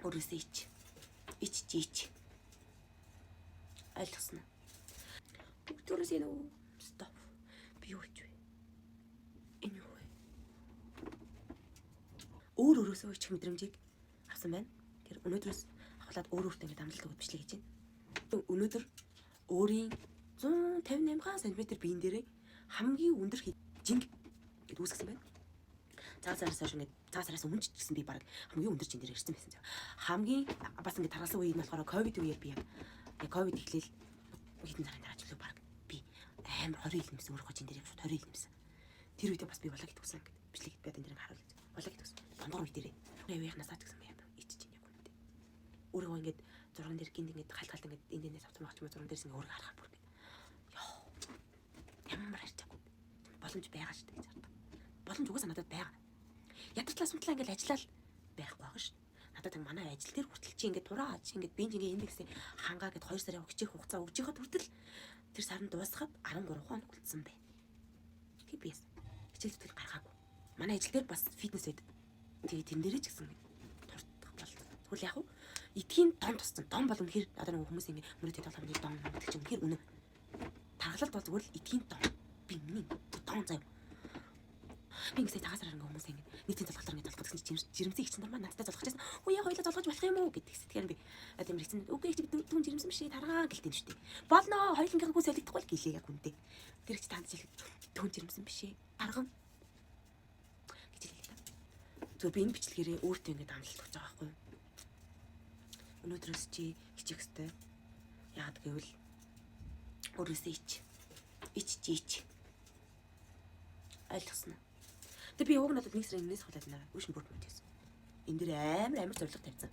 Өөрөөсөө ич. Ич. Ойлгосноо. Өөрөөсөө нөө стоп. Би юу гэж вэ? Энэ юу вэ? Өөрөөсөө ичих мэдрэмжийг авсан байна. Тэр өнөөдрөөс ахлаад өөрөөртөө ингэ амлалт өгөх бичлэг хийж байна. Өнөөдөр өөрийн 158 см биеийн дээрээ хамгийн өндөр жинг гэд үүсгэсэн байна. Цагаараас өмнө ч гэсэн би баг хамгийн өндөр жин дээр ирсэн байсан. Хамгийн бас ингэ таргалсан үе нь болохоор ковид үеэр би яг ковид эхлээл хэдэн сарын дараа ч лөө баг би амар 20 ил нэмсэн өөрөө жин дээр шууд 20 ил нэмсэн. Тэр үедээ бас би болоо гэдгүйсэн ингэ бичлэг бод энэ дэр харуулж болоо гэдгүйсэн. Дондор үе дээрээ явихнаас ч гэсэн би амар ичж ин яг үнэндээ. Өөрөө ингэ зурган дээр гинт ингэ халтгалт ингэ эндээс автомагч юм зурган дээрс ингэ өөрөө харахаар бүр ингэ. Йоо. Ямар харьцаагүй. Боломж байгаа шүү дээ гэж хардсан. Боломж угаасаа надад байгаа. Ядарчлаа сумтлаа ингээл ажиллаад байхгүй байгаа шүү. Надад манай ажил дээр хүртэл чи ингээд тураа чи ингээд бенз ингээд индексээ хангаа гэд 2 сарын өгчих хугацаа өгж байхад хүртэл тэр сард дуусахад 13 хоног үлдсэн бай. TBS хичээл зүтгэл гаргаагүй. Манай ажил дээр бас фитнес байдаг. Тэгээ тэн дээрээ ч гэсэн туртах бол тэгвэл яг эдгийн дон туссан. Дон бол үнэхээр одоо нэг хүмүүс ингээд мөрөдөө тоглоомны дон гэдэг чинь үнэхээр үнэн. Тархалт бол зүгээр л эдгийн дон. Би миний дон заяа. Би ингээд цагаасаар ингээ хүмүүс ингэ нийтийн залхалтаар ингэ залхах гэсэн чинь жирэмсэн их чинь дурмаа надтай залхаж байсан. Үгүй яа хоёлаа залхаж болох юм уу гэдэгс. Тэгэхээр би тийм ирсэн. Үгүй чи дүүн жирэмсэн биш таргаа гэлтэй шүү дээ. Болно хоёулынхаа хүү солигдохгүй л гэлээ яг үнтэй. Тэр их танд жил дүүн жирэмсэн биш тарган гэж хэлээ. Зүгээр би энэ бичлэгээрээ өөртөө ингэ амлалт өгч байгаа байхгүй юу? Өнөөдрөөс чи хичих өстэй. Яагаад гэвэл өөрөөсөө ич. Ойлгосноо. Тэг би уг надад нэг сарын өмнөөс хавлаад наа. Үгүй шин бүрт мэдээсэн. Энэ дээр амар зориг тавьсан.